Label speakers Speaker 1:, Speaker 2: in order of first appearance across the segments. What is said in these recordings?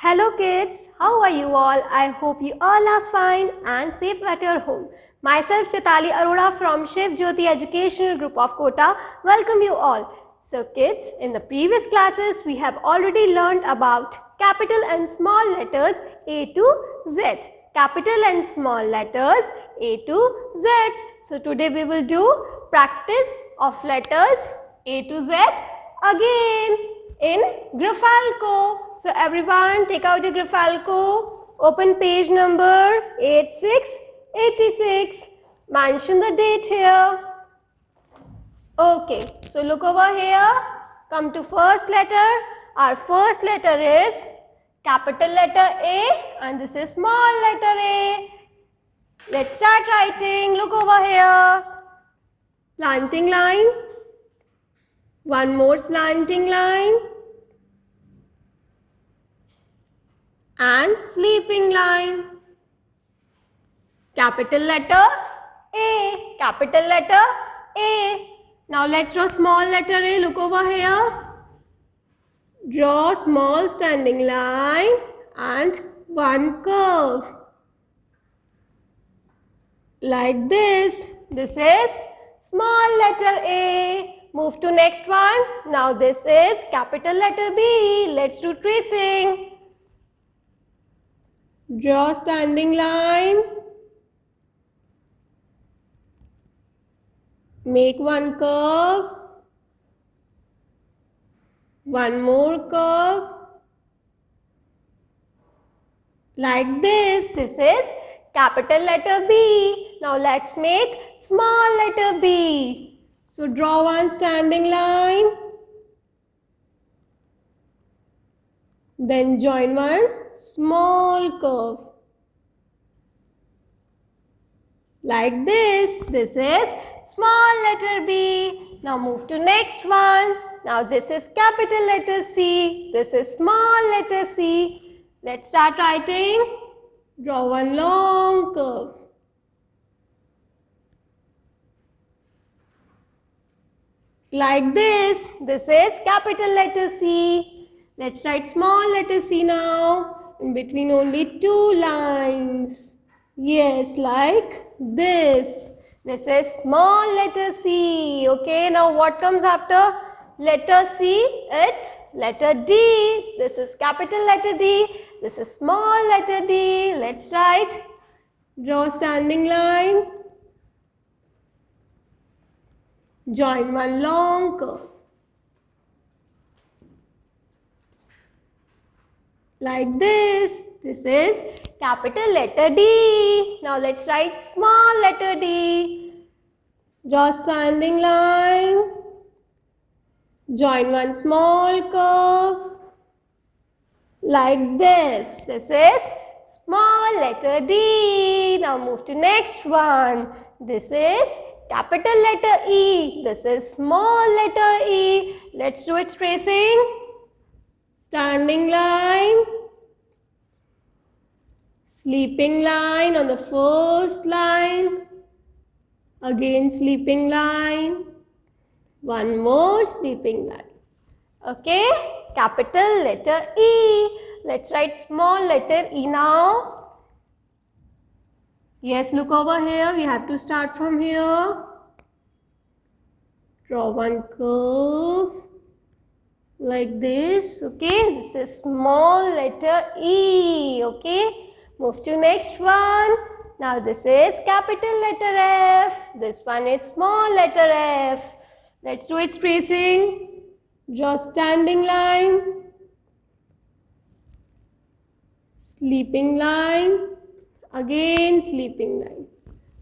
Speaker 1: Hello kids, how are you all? I hope you all are fine and safe at your home. Myself Chaitali Arora from Shiv Jyoti Educational Group of Kota welcome you all. So kids, in the previous classes we have already learned about capital and small letters A to Z. Capital and small letters A to Z. So today we will do practice of letters A to Z again in Grafalco. So everyone take out your Grafalco, open page number 8686, mention the date here. Okay, so look over here, come to first letter. Our first letter is capital letter A and this is small letter A. Let's start writing. Look over here, slanting line, one more slanting line, and sleeping line. Capital letter A, capital letter A. Now let's draw small letter A. Look over here. Draw small standing line and one curve. Like this. This is small letter A. Move to next one. Now this is capital letter B. Let's do tracing. Draw standing line, make one curve, one more curve, like this. This is capital letter B. Now let's make small letter B. So draw one standing line, then join one small curve like this. This is small letter B. Now move to next one. Now this is capital letter C. This is small letter C. Let's start writing. Draw one long curve. Like this. This is capital letter C. Let's write small letter C now. In between only two lines. Yes, like this. This is small letter C. Okay, now what comes after letter C? It's letter D. This is capital letter D. This is small letter D. Let's write. Draw standing line. Join one long curve. Like this. This is capital letter D. Now let's write small letter D. Draw standing line. Join one small curve. Like this. This is small letter D. Now move to next one. This is capital letter E. This is small letter E. Let's do its tracing. Standing line, sleeping line on the first line, again sleeping line, one more sleeping line. Okay, capital letter E. Let's write small letter E now. Yes, look over here. We have to start from here. Draw one curve. Like this. Okay, this is small letter E. Okay, move to next one. Now this is capital letter F. This one is small letter F. Let's do its tracing. Draw standing line, sleeping line, again sleeping line,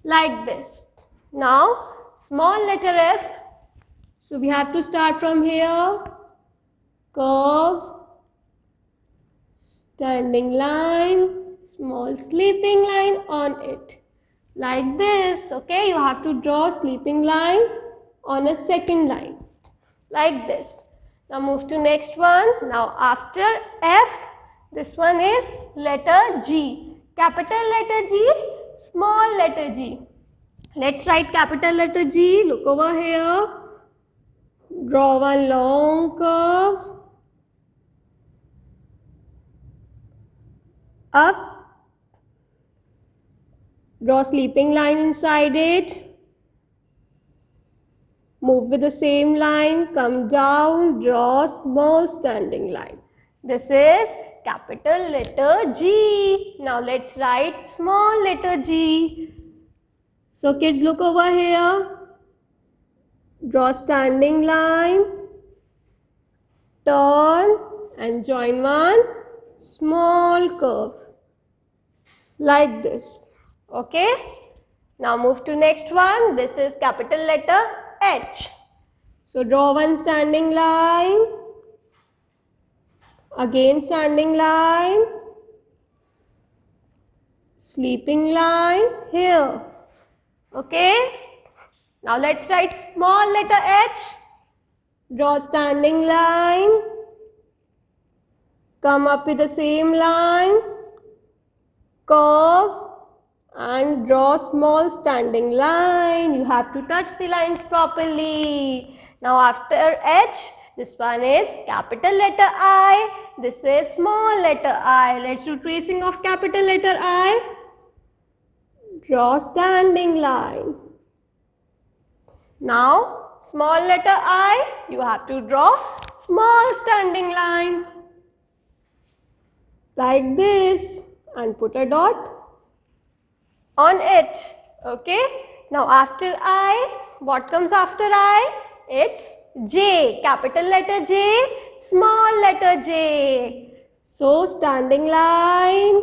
Speaker 1: like this. Now small letter F. So we have to start from here. Curve, standing line, small sleeping line on it. Like this. Okay, you have to draw sleeping line on a second line. Like this. Now move to next one. Now after F, this one is letter G. Capital letter G, small letter G. Let's write capital letter G. Look over here. Draw one long curve. up, draw sleeping line inside it, move with the same line, come down, draw small standing line. This is capital letter G. Now let's write small letter G. So kids, look over here. Draw standing line, turn and join one small curve like this. Okay. Now move to next one. This is capital letter H. So draw one standing line, again standing line, sleeping line here. Okay. Now let's write small letter H. Draw standing line, come up with the same line, curve and draw small standing line. You have to touch the lines properly. Now after H, this one is capital letter I. This is small letter I. Let's do tracing of capital letter I. Draw standing line. Now small letter I, you have to draw small standing line like this and put a dot on it. Okay. Now after I, what comes after I? It's J. Capital letter J, small letter J. So standing line,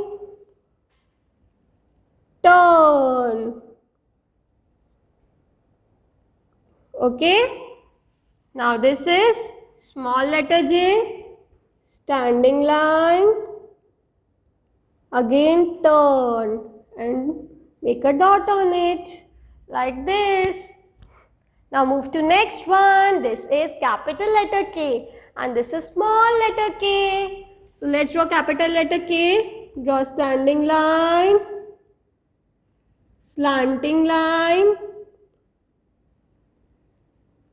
Speaker 1: turn. Okay. Now this is small letter J, standing line, again turn and make a dot on it like this. Now move to next one. This is capital letter K and this is small letter K. So let's draw capital letter K. Draw standing line, slanting line,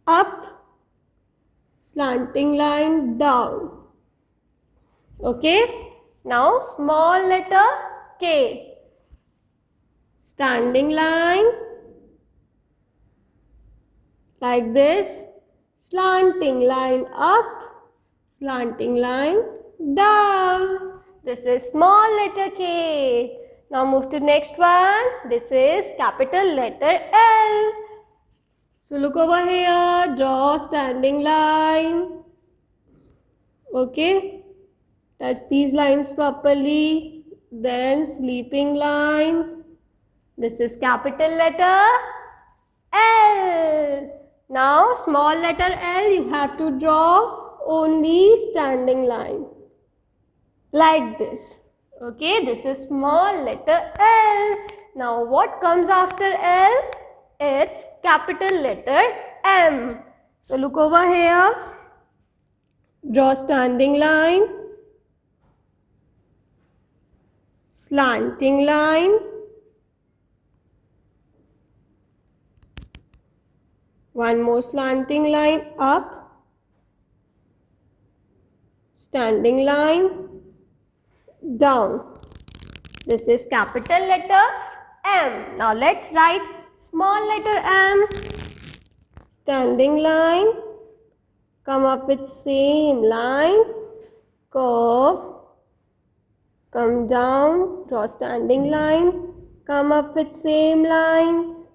Speaker 1: up, slanting line down. Okay. Now small letter K. Standing line like this, slanting line up, slanting line down. This is small letter K. Now move to next one. This is capital letter L. So look over here, draw standing line. Okay. Touch these lines properly. Then sleeping line. This is capital letter L. Now small letter L, you have to draw only standing line like this. Okay, this is small letter L. Now what comes after L? It's capital letter M. So look over here, draw standing line, slanting line, one more slanting line up, standing line down. This is capital letter M. Now let's write small letter M. Standing line, come up with same line, curve, come down, draw standing line, come up with same line,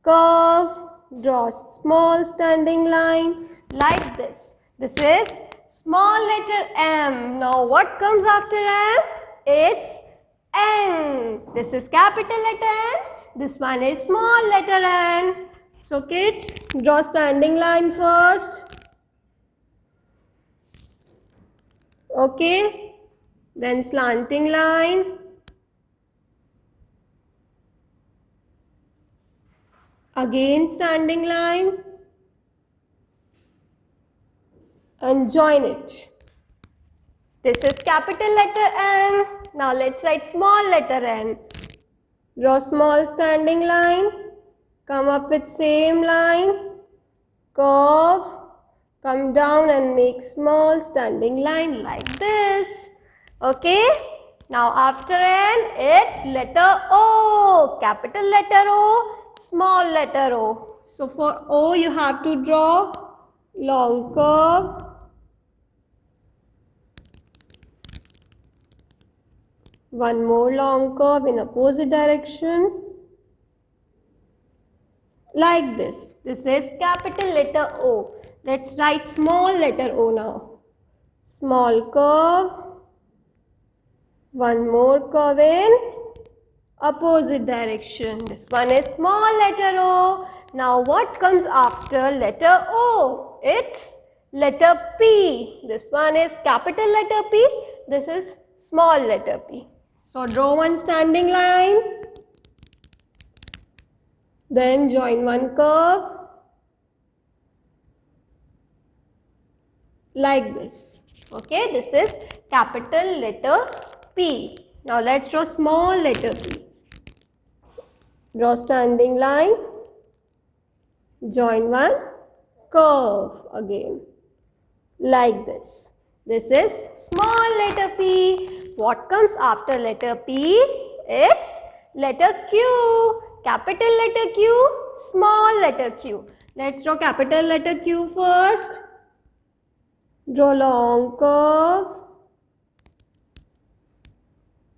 Speaker 1: curve, draw small standing line like this. This is small letter M. Now what comes after M? It's N. This is capital letter N. This one is small letter N. So kids, draw standing line first. Okay. Then slanting line. Again standing line. And join it. This is capital letter N. Now let's write small letter N. Draw small standing line, come up with same line, curve, come down and make small standing line like this. Okay. Now after N, it's letter O. Capital letter O, small letter O. So for O, you have to draw long curve. One more long curve in opposite direction. Like this. This is capital letter O. Let's write small letter O now. Small curve. One more curve in opposite direction. This one is small letter O. Now what comes after letter O? It's letter P. This one is capital letter P. This is small letter P. So draw one standing line. Then join one curve. Like this. Okay, this is capital letter P. Now let's draw small letter p. Draw standing line. Join one curve again. Like this. This is small letter p. What comes after letter p? It's letter Q. Capital letter Q, small letter q. Let's draw capital letter Q first. Draw long curve.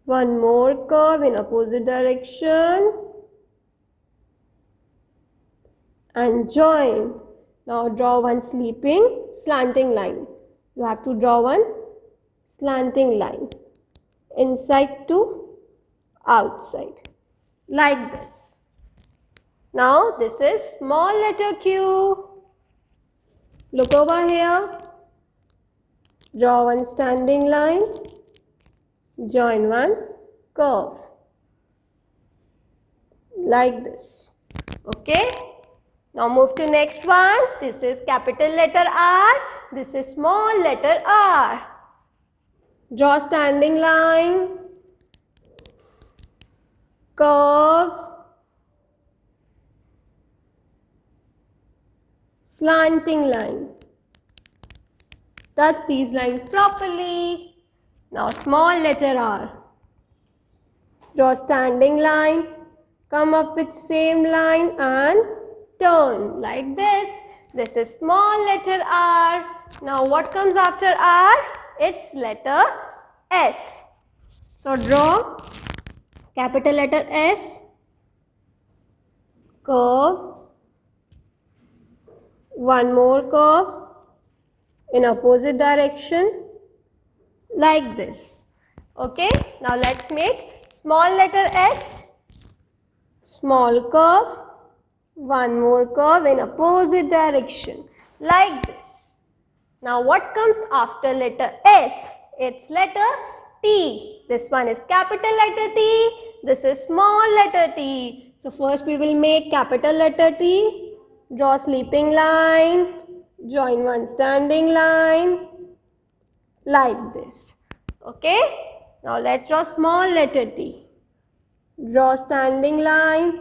Speaker 1: One more curve in opposite direction. And join. Now draw one slanting line. You have to draw one slanting line. Inside to outside. Like this. Now this is small letter q. Look over here. Draw one standing line. Join one curve. Like this. Okay. Now move to next one. This is capital letter R. This is small letter r. Draw standing line. Curve. Slanting line. Touch these lines properly. Now small letter r. Draw standing line. Come up with same line and turn like this. This is small letter r. Now what comes after r? It's letter S. So draw capital letter S. Curve. One more curve in opposite direction like this. Okay. Now let's make small letter S. Small curve. One more curve in opposite direction like this. Now what comes after letter S? It's letter T. This one is capital letter T. This is small letter t. So first we will make capital letter T. Draw sleeping line. Join one standing line. Like this. Okay. Now let's draw small letter t. Draw standing line.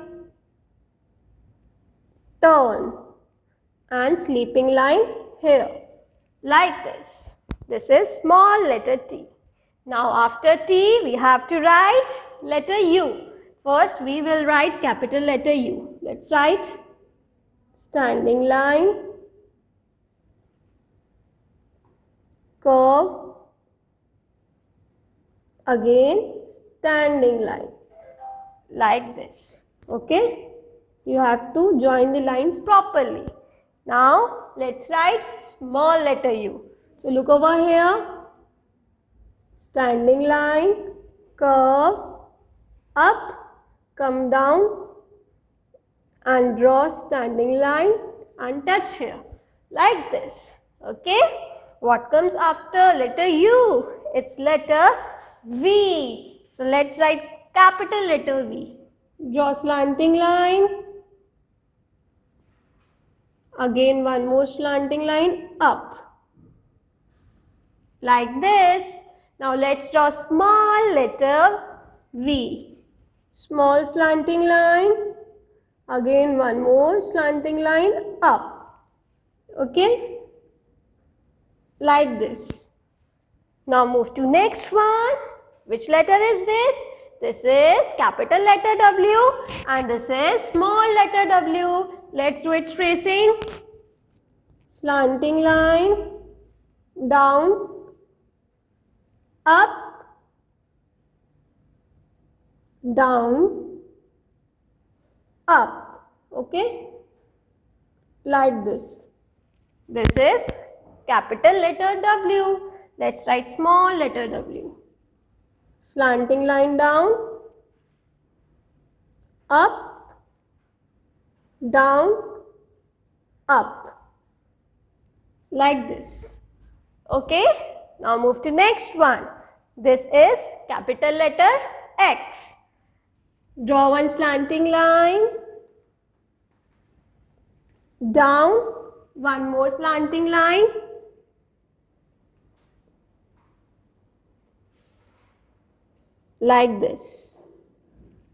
Speaker 1: Turn and sleeping line here like this. This is small letter t. Now after t we have to write letter u. First we will write capital letter U. Let's write standing line, curve, again standing line like this. Okay. You have to join the lines properly. Now let's write small letter u. So look over here. Standing line, curve, up, come down and draw standing line and touch here like this. Okay. What comes after letter u? It's letter V. So let's write capital letter V. Draw slanting line. Again one more slanting line up. Like this. Now let's draw small letter V. Small slanting line. Again one more slanting line up. Okay. Like this. Now move to next one. Which letter is this? This is capital letter W and this is small letter w. Let's do its tracing. Slanting line, down, up, down, up. Okay? Like this. This is capital letter W. Let's write small letter w. Slanting line down, up, down, up. Like this. Okay? Now move to next one. This is capital letter X. Draw one slanting line, down, one more slanting line, like this.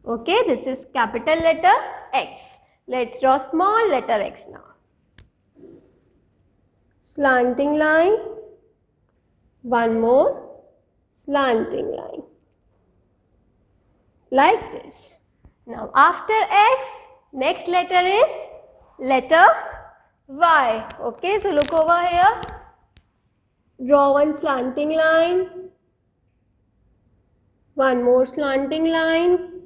Speaker 1: Okay, this is capital letter X. Let's draw small letter x now. Slanting line, one more slanting line, like this. Now after X, next letter is letter Y. Okay, so look over here. Draw one slanting line, one more slanting line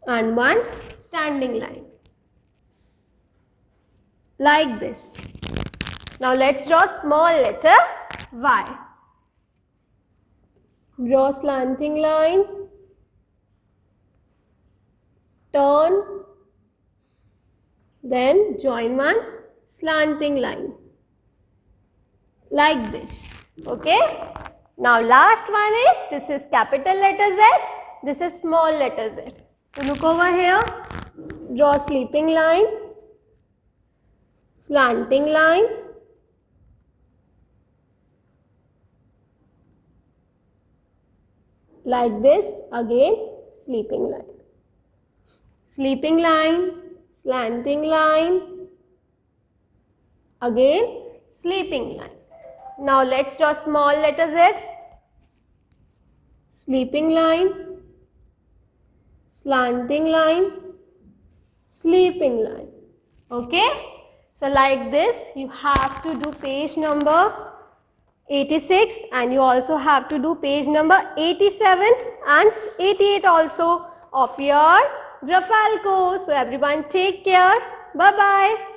Speaker 1: and one standing line, like this. Now let's draw small letter Y. Draw slanting line, turn, then join one slanting line, like this. Okay? Now last one is, this is capital letter Z, this is small letter z. So look over here, draw sleeping line, slanting line, like this, again sleeping line. Sleeping line, slanting line, again sleeping line. Now let's draw small letter z. Sleeping line, slanting line, sleeping line. Okay? So like this you have to do page number 86 and you also have to do page number 87 and 88 also of your Graphalco. So everyone take care. Bye bye.